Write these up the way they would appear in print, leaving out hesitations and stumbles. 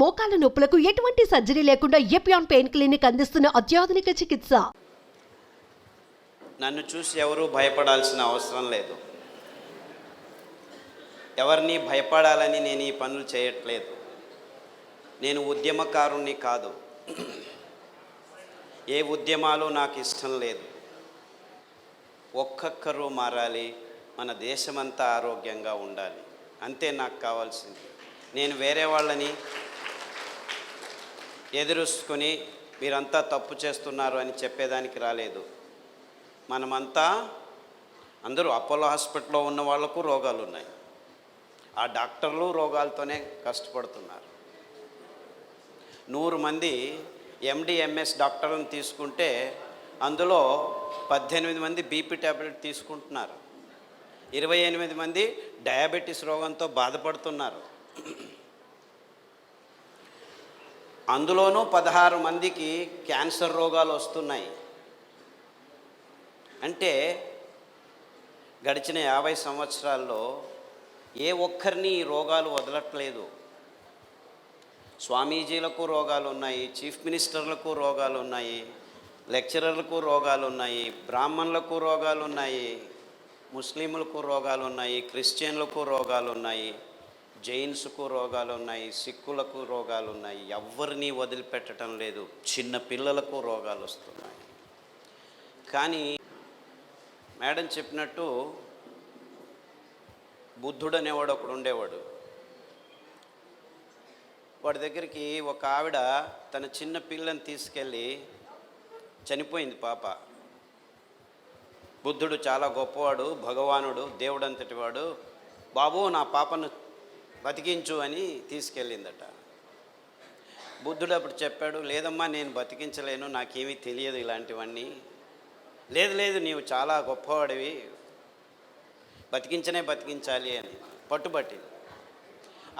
మోకాల నొప్పులకు ఎటువంటి సర్జరీ లేకుండా ఎపియాన్ పెయిన్ క్లినిక్ అందిస్తున్న అత్యాధునిక చికిత్స. నన్ను చూసి ఎవరూ భయపడాల్సిన అవసరం లేదు. ఎవరిని భయపడాలని నేను ఈ పనులు చేయట్లేదు. నేను ఉద్యమకారుణ్ణి కాదు. ఏ ఉద్యమాలు నాకు ఇష్టం లేదు. ఒక్కొక్కరు మారాలి, మన దేశమంతా ఆరోగ్యంగా ఉండాలి, అంతే నాకు కావాల్సింది. నేను వేరే వాళ్ళని ఎదురుసుకొని మీరంతా తప్పు చేస్తున్నారు అని చెప్పేదానికి రాలేదు. మనమంతా అందరూ అపోలో హాస్పిటల్లో ఉన్న వాళ్లకు రోగాలు ఉన్నాయి. ఆ డాక్టర్లు రోగాలతోనే కష్టపడుతున్నారు. 100 మంది ఎండి ఎంఎస్ డాక్టర్లను తీసుకుంటే అందులో 18 మంది బీపీ ట్యాబ్లెట్ తీసుకుంటున్నారు. 28 మంది డయాబెటీస్ రోగంతో బాధపడుతున్నారు. అందులోనూ 16 మందికి క్యాన్సర్ రోగాలు వస్తున్నాయి. అంటే గడిచిన 50 సంవత్సరాల్లో ఏ ఒక్కరిని ఈ రోగాలు వదలట్లేదు. స్వామీజీలకు రోగాలు ఉన్నాయి, చీఫ్ మినిస్టర్లకు రోగాలు ఉన్నాయి, లెక్చరర్లకు రోగాలు ఉన్నాయి, బ్రాహ్మణులకు రోగాలు ఉన్నాయి, ముస్లింలకు రోగాలు ఉన్నాయి, క్రిస్టియన్లకు రోగాలు ఉన్నాయి, జైన్స్కు రోగాలు ఉన్నాయి, సిక్కులకు రోగాలు ఉన్నాయి. ఎవరిని వదిలిపెట్టడం లేదు. చిన్న పిల్లలకు రోగాలు వస్తున్నాయి. కానీ మేడం చెప్పినట్టు బుద్ధుడు అనేవాడు ఒకడు ఉండేవాడు. వాడి దగ్గరికి ఒక ఆవిడ తన చిన్న పిల్లని తీసుకెళ్ళి, చనిపోయింది పాప. బుద్ధుడు చాలా గొప్పవాడు, భగవానుడు, దేవుడు అంతటి వాడు. బాబు నా పాపను బతికించు అని తీసుకెళ్ళిందట. బుద్ధుడు అప్పుడు చెప్పాడు, లేదమ్మా నేను బతికించలేను, నాకేమీ తెలియదు ఇలాంటివన్నీ. లేదు నీవు చాలా గొప్పవాడివి, బతికించాలి అని పట్టుబట్టింది.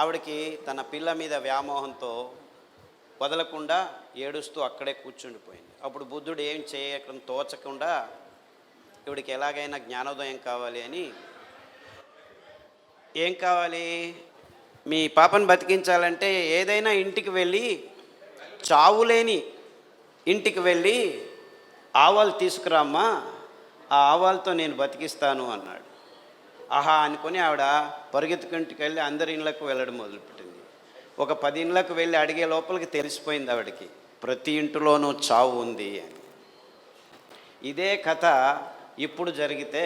ఆవిడకి తన పిల్ల మీద వ్యామోహంతో వదలకుండా ఏడుస్తూ అక్కడే కూర్చుండిపోయింది. అప్పుడు బుద్ధుడు ఏం చేయడం తోచకుండా ఇవిడికి ఎలాగైనా జ్ఞానోదయం కావాలి అని, ఏం కావాలి, మీ పాపను బతికించాలంటే ఏదైనా ఇంటికి వెళ్ళి, చావులేని ఇంటికి వెళ్ళి ఆవాలు తీసుకురామ్మా, ఆ ఆవాలతో నేను బతికిస్తాను అన్నాడు. ఆహా అనుకొని ఆవిడ పరిగెత్తుకుంటికి వెళ్ళి అందరి ఇళ్ళకు వెళ్ళడం మొదలుపెట్టింది. ఒక 10 ఇళ్ళకు వెళ్ళి అడిగే లోపలికి తెలిసిపోయింది ఆవిడకి ప్రతి ఇంటిలోనూ చావు ఉంది అని. ఇదే కథ ఇప్పుడు జరిగితే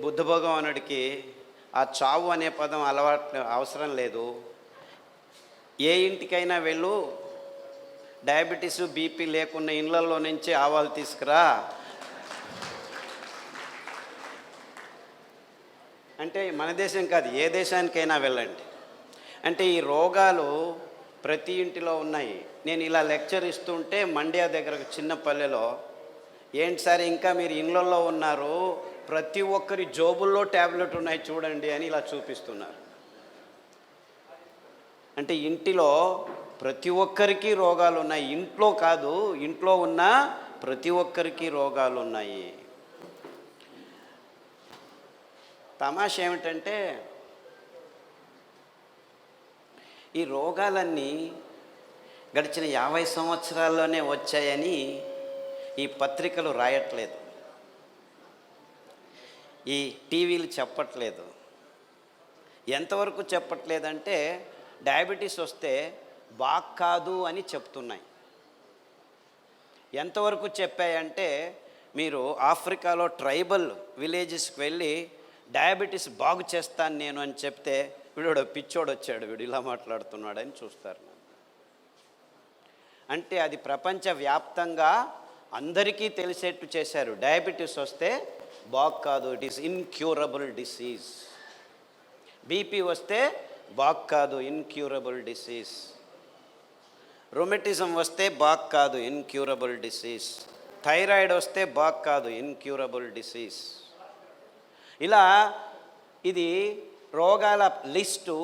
బుద్ధ భగవానుడికి ఆ చావు అనే పదం అవసరం లేదు. ఏ ఇంటికైనా వెళ్ళు, డయాబెటీస్ బీపీ లేకున్న ఇళ్ళల్లో నుంచి ఆవాలు తీసుకురా అంటే మన దేశం కాదు, ఏ దేశానికైనా వెళ్ళండి. అంటే ఈ రోగాలు ప్రతి ఇంటిలో ఉన్నాయి. నేను ఇలా లెక్చర్ ఇస్తుంటే మండ్యా దగ్గర చిన్న పల్లెలో, ఏంటి సార్ ఇంకా మీరు ఇళ్ళల్లో ఉన్నారు, ప్రతి ఒక్కరి జోబుల్లో ట్యాబ్లెట్ ఉన్నాయి చూడండి అని ఇలా చూపిస్తున్నారు. అంటే ఇంటిలో ప్రతి ఒక్కరికి రోగాలు ఉన్నాయి. ఇంట్లో కాదు, ఇంట్లో ఉన్న ప్రతి ఒక్కరికి రోగాలు ఉన్నాయి. తమాషా ఏమిటంటే ఈ రోగాలన్నీ గడిచిన 50 సంవత్సరాల్లోనే వచ్చాయని ఈ పత్రికలు రాయట్లేదు, ఈ టీవీలు చెప్పట్లేదు. ఎంతవరకు చెప్పట్లేదంటే డయాబెటీస్ వస్తే బాగ్ కాదు అని చెప్తున్నాయి. ఎంతవరకు చెప్పాయంటే, మీరు ఆఫ్రికాలో ట్రైబల్ విలేజెస్కి వెళ్ళి డయాబెటీస్ బాగు చేస్తాను నేను అని చెప్తే, వీడు పిచ్చోడు వచ్చాడు, వీడు ఇలా మాట్లాడుతున్నాడని చూస్తారు. అంటే అది ప్రపంచవ్యాప్తంగా అందరికీ తెలిసేట్టు చేశారు. డయాబెటీస్ వస్తే బాగు కాదు, it is incurable disease. BP వస్తే బాగు కాదు, ఇన్క్యూరబుల్ డిసీజ్. రొమెటిజం వస్తే బాగు కాదు, ఇన్క్యూరబుల్ డిసీజ్. థైరాయిడ్ వస్తే బాగు కాదు, ఇన్క్యూరబుల్ డిసీజ్. ఇలా ఇది రోగాల లిస్టు,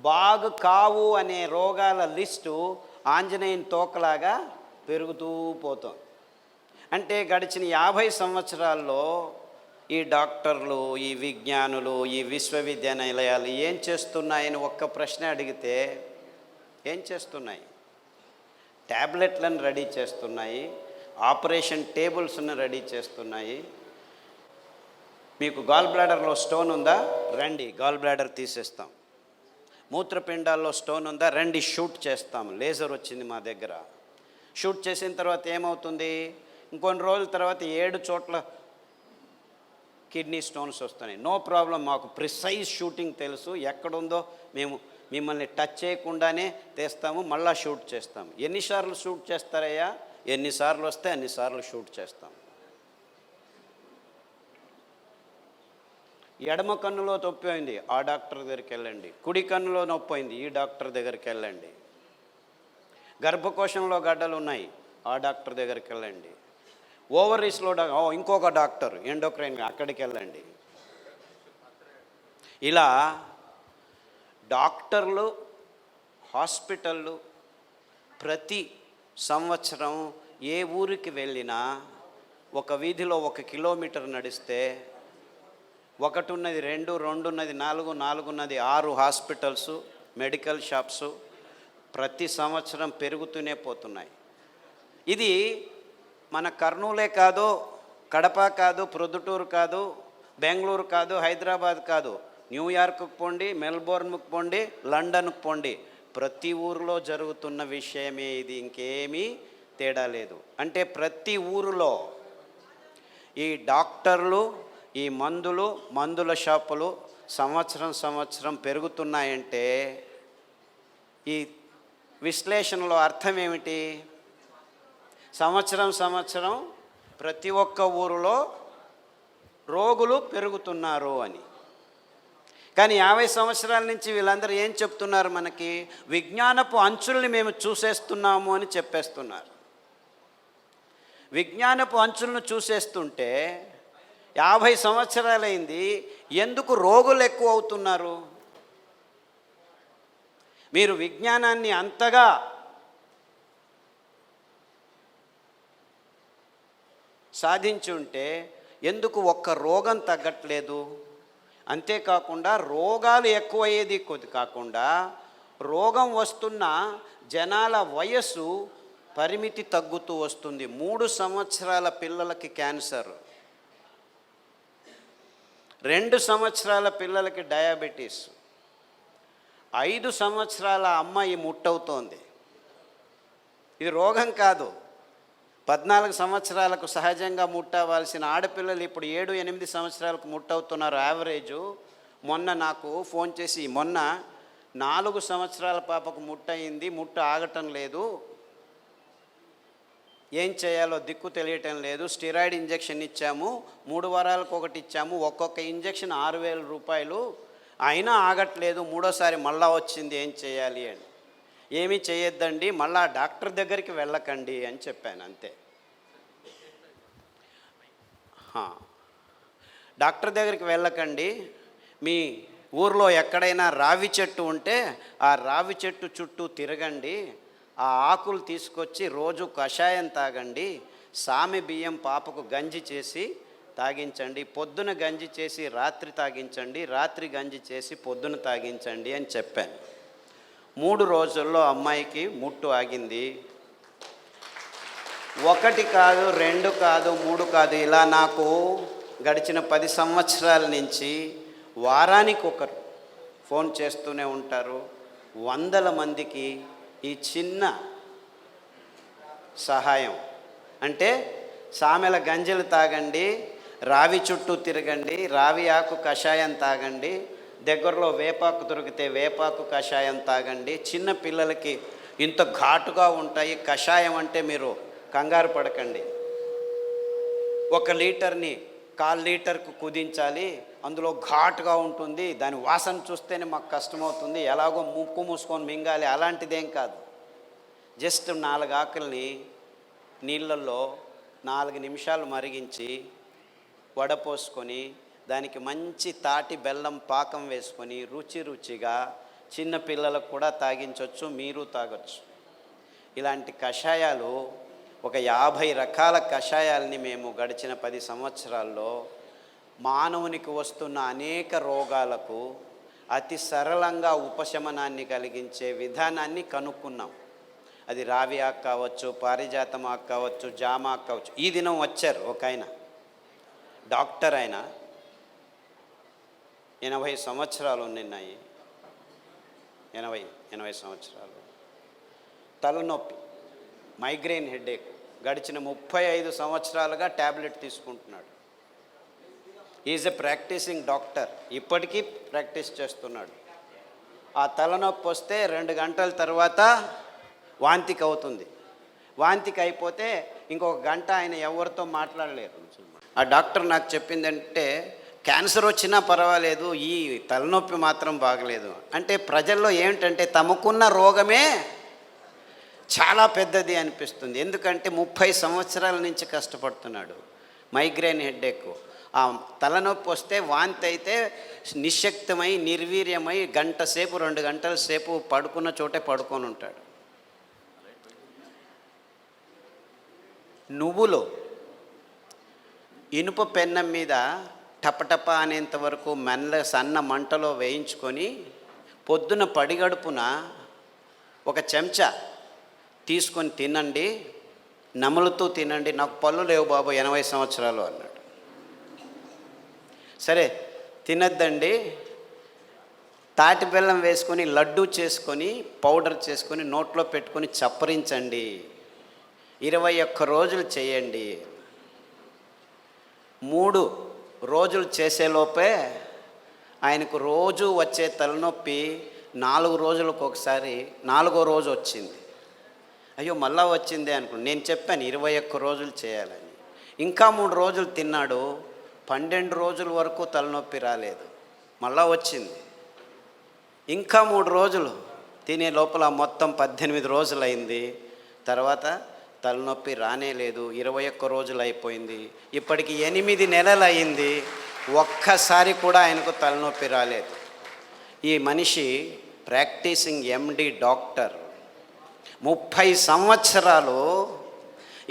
బాగు కావు అనే రోగాల లిస్టు ఆంజనేయుని తోకలాగా పెరుగుతూ పోతుంది. అంటే గడిచిన 50 సంవత్సరాల్లో ఈ డాక్టర్లు, ఈ విజ్ఞానులు, ఈ విశ్వవిద్యానిలయాలు ఏం చేస్తున్నాయని ఒక్క ప్రశ్న అడిగితే ఏం చేస్తున్నాయి? ట్యాబ్లెట్లను రెడీ చేస్తున్నాయి, ఆపరేషన్ టేబుల్స్ను రెడీ చేస్తున్నాయి. మీకు గాల్ బ్లాడర్లో స్టోన్ ఉందా? రండి, గాల్ బ్లాడర్ తీసేస్తాం. మూత్రపిండాల్లో స్టోన్ ఉందా? రండి, షూట్ చేస్తాం. లేజర్ వచ్చింది మా దగ్గర. షూట్ చేసిన తర్వాత ఏమవుతుంది? ఇంకొన్ని రోజుల తర్వాత 7 చోట్ల కిడ్నీ స్టోన్స్ వస్తున్నాయి. నో ప్రాబ్లం, మాకు ప్రిసైజ్ షూటింగ్ తెలుసు, ఎక్కడుందో మేము మిమ్మల్ని టచ్ చేయకుండానే తీస్తాము, మళ్ళా షూట్ చేస్తాం. ఎన్నిసార్లు షూట్ చేస్తారయ్యా? ఎన్నిసార్లు వస్తే అన్నిసార్లు షూట్ చేస్తాం. ఎడమ కన్నులో నొప్పి అయింది, ఆ డాక్టర్ దగ్గరికి వెళ్ళండి. కుడి కన్నులో నొప్పి అయింది, ఈ డాక్టర్ దగ్గరికి వెళ్ళండి. గర్భకోశంలో గడ్డలు ఉన్నాయి, ఆ డాక్టర్ దగ్గరికి వెళ్ళండి. ఓవరీస్లో ఇంకొక డాక్టర్ ఎండోక్రైన్, అక్కడికి వెళ్ళండి. ఇలా డాక్టర్లు, హాస్పిటళ్ళు ప్రతి సంవత్సరం ఏ ఊరికి వెళ్ళినా ఒక వీధిలో 1 కిలోమీటర్ నడిస్తే 1 ఉన్నది 2, 2 ఉన్నది 4, 4 ఉన్నది 6 హాస్పిటల్స్, మెడికల్ షాప్స్ ప్రతి సంవత్సరం పెరుగుతూనే పోతున్నాయి. ఇది మన కర్నూలే కాదు, కడప కాదు, ప్రొద్దుటూరు కాదు, బెంగళూరు కాదు, హైదరాబాద్ కాదు, న్యూయార్క్కి పోండి, మెల్బోర్న్కి పోండి, లండన్కి పోండి, ప్రతి ఊరిలో జరుగుతున్న విషయమే ఇది. ఇంకేమీ తేడా లేదు. అంటే ప్రతి ఊరిలో ఈ డాక్టర్లు, ఈ మందుల షాపులు సంవత్సరం పెరుగుతున్నాయంటే ఈ విశ్లేషణలో అర్థం ఏమిటి? సంవత్సరం ప్రతి ఒక్క ఊరిలో రోగులు పెరుగుతున్నారు అని. కానీ 50 సంవత్సరాల నుంచి వీళ్ళందరూ ఏం చెప్తున్నారు? మనకి విజ్ఞానపు అంచుల్ని మేము చూసేస్తున్నాము అని చెప్పేస్తున్నారు. విజ్ఞానపు అంచులను చూసేస్తుంటే 50 సంవత్సరాలైంది, ఎందుకు రోగులు ఎక్కువ అవుతున్నారు? మీరు విజ్ఞానాన్ని అంతగా సాధించి ఉంటే ఎందుకు ఒక్క రోగం తగ్గట్లేదు? అంతేకాకుండా రోగాలు ఎక్కువయ్యేది కాకుండా రోగం వస్తున్న జనాల వయస్సు పరిమితి తగ్గుతూ వస్తుంది. 3 సంవత్సరాల పిల్లలకి క్యాన్సర్, 2 సంవత్సరాల పిల్లలకి డయాబెటీస్, 5 సంవత్సరాల అమ్మాయి ముట్టవుతోంది. ఇది రోగం కాదు. 14 సంవత్సరాలకు సహజంగా ముట్టవలసిన ఆడపిల్లలు ఇప్పుడు 7-8 సంవత్సరాలకు ముట్టవుతున్నారు యావరేజు. మొన్న నాకు ఫోన్ చేసి, మొన్న 4 సంవత్సరాల పాపకు ముట్టయింది, ముట్ట ఆగటం లేదు, ఏం చేయాలో దిక్కు తెలియటం లేదు, స్టిరాయిడ్ ఇంజెక్షన్ ఇచ్చాము, 3 వారాలకు ఒకటి ఇచ్చాము, ఒక్కొక్క ఇంజెక్షన్ 6,000 రూపాయలు, అయినా ఆగట్లేదు, 3వసారి మళ్ళా వచ్చింది, ఏం చేయాలి అని. ఏమీ చేయొద్దండి, మళ్ళా డాక్టర్ దగ్గరికి వెళ్ళకండి అని చెప్పాను, అంతే. డాక్టర్ దగ్గరికి వెళ్ళకండి, మీ ఊర్లో ఎక్కడైనా రావి చెట్టు ఉంటే ఆ రావి చెట్టు చుట్టూ తిరగండి, ఆ ఆకులు తీసుకొచ్చి రోజు కషాయం తాగండి, సామె బియ్యం పాపకు గంజి చేసి తాగించండి, పొద్దున గంజి చేసి రాత్రి తాగించండి, రాత్రి గంజి చేసి పొద్దున తాగించండి అని చెప్పాను. 3 రోజుల్లో అమ్మాయికి ముట్టు ఆగింది. 1 కాదు, 2 కాదు, 3 కాదు, ఇలా నాకు గడిచిన 10 సంవత్సరాల నుంచి వారానికి ఒకరు ఫోన్ చేస్తూనే ఉంటారు. 100 మందికి ఈ చిన్న సహాయం అంటే సామెల గంజలు తాగండి, రావి చుట్టూ తిరగండి, రావి ఆకు కషాయం తాగండి, దగ్గరలో వేపాకు దొరికితే వేపాకు కషాయం తాగండి. చిన్న పిల్లలకి ఇంత ఘాటుగా ఉంటాయి కషాయం అంటే మీరు కంగారు పడకండి. 1 లీటర్ని 1/4 లీటర్కు కుదించాలి, అందులో ఘాటుగా ఉంటుంది, దాని వాసన చూస్తేనే మాకు కష్టమవుతుంది, ఎలాగో ముక్కు మూసుకొని మింగాలి, అలాంటిదేం కాదు. జస్ట్ 4 ఆకుల్ని నీళ్ళల్లో 4 నిమిషాలు మరిగించి వడపోసుకొని దానికి మంచి తాటి బెల్లం పాకం వేసుకొని రుచిగా చిన్న పిల్లలకు కూడా తాగించవచ్చు, మీరు తాగొచ్చు. ఇలాంటి కషాయాలు ఒక 50 రకాల కషాయాలని మేము గడిచిన 10 సంవత్సరాల్లో మానవునికి వస్తున్న అనేక రోగాలకు అతి సరళంగా ఉపశమనాన్ని కలిగించే విధానాన్ని కనుక్కున్నాం. అది రావి ఆకు కావచ్చు, పారిజాతం ఆకు కావచ్చు, జామ ఆకు కావచ్చు. ఈ దినం వచ్చారు ఒక ఆయన, డాక్టర్ ఆయన, 80 సంవత్సరాలు నిన్నాయి, 80 సంవత్సరాలు. తలనొప్పి, మైగ్రేన్ హెడేక్, గడిచిన 35 సంవత్సరాలుగా ట్యాబ్లెట్ తీసుకుంటున్నాడు. ఈజ్ ఎ ప్రాక్టీసింగ్ డాక్టర్, ఇప్పటికీ ప్రాక్టీస్ చేస్తున్నాడు. ఆ తలనొప్పి వస్తే 2 గంటల తర్వాత వాంతికి అవుతుంది. వాంతికి అయిపోతే ఇంకొక గంట ఆయన ఎవరితో మాట్లాడలేరు. ఆ డాక్టర్ నాకు చెప్పిందంటే, క్యాన్సర్ వచ్చినా పర్వాలేదు, ఈ తలనొప్పి మాత్రం బాగలేదు. అంటే ప్రజల్లో ఏమిటంటే తమకున్న రోగమే చాలా పెద్దది అనిపిస్తుంది. ఎందుకంటే 30 సంవత్సరాల నుంచి కష్టపడుతున్నాడు. మైగ్రేన్ హెడేక్, ఆ తలనొప్పి వస్తే వాంతి అయితే నిశ్శక్తమై నిర్వీర్యమై గంట సేపు 2 గంటల సేపు పడుకున్న చోటే పడుకొని ఉంటాడు. నువ్వులు ఇనుప పెన్నం మీద టపటప అనేంత వరకు సన్న మంటలో వేయించుకొని పొద్దున పడిగడుపున ఒక చెంచా తీసుకొని తినండి, నములుతూ తినండి. నాకు పళ్ళు లేవు బాబు, 80 సంవత్సరాలు అన్నాడు. సరే తినద్దండి, తాటి బెల్లం వేసుకొని లడ్డు చేసుకొని పౌడర్ చేసుకొని నోట్లో పెట్టుకొని చప్పరించండి, 21 రోజులు చేయండి. 3 రోజులు చేసేలోపే ఆయనకు రోజు వచ్చే తలనొప్పి 4 రోజులకు ఒకసారి 4వ రోజు వచ్చింది. అయ్యో మళ్ళా వచ్చిందే అనుకున్నాను. నేను చెప్పాను 21 రోజులు చేయాలని. ఇంకా 3 రోజులు తిన్నాడు, 12 రోజుల వరకు తలనొప్పి రాలేదు, మళ్ళా వచ్చింది. ఇంకా 3 రోజులు తినే లోపల మొత్తం 18 రోజులు అయింది. తర్వాత తలనొప్పి రానే లేదు. 21 రోజులు అయిపోయింది. ఇప్పటికి 8 నెలలు అయింది, ఒక్కసారి కూడా ఆయనకు తలనొప్పి రాలేదు. ఈ మనిషి ప్రాక్టీసింగ్ ఎండి డాక్టర్, 30 సంవత్సరాలు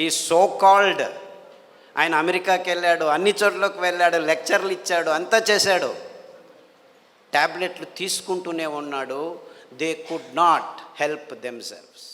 ఈ సో కాల్డ్ ఆయన అమెరికాకి వెళ్ళాడు, అన్ని చోట్లకు వెళ్ళాడు, లెక్చర్లు ఇచ్చాడు, అంతా చేశాడు, ట్యాబ్లెట్లు తీసుకుంటూనే ఉన్నాడు. They could not help themselves.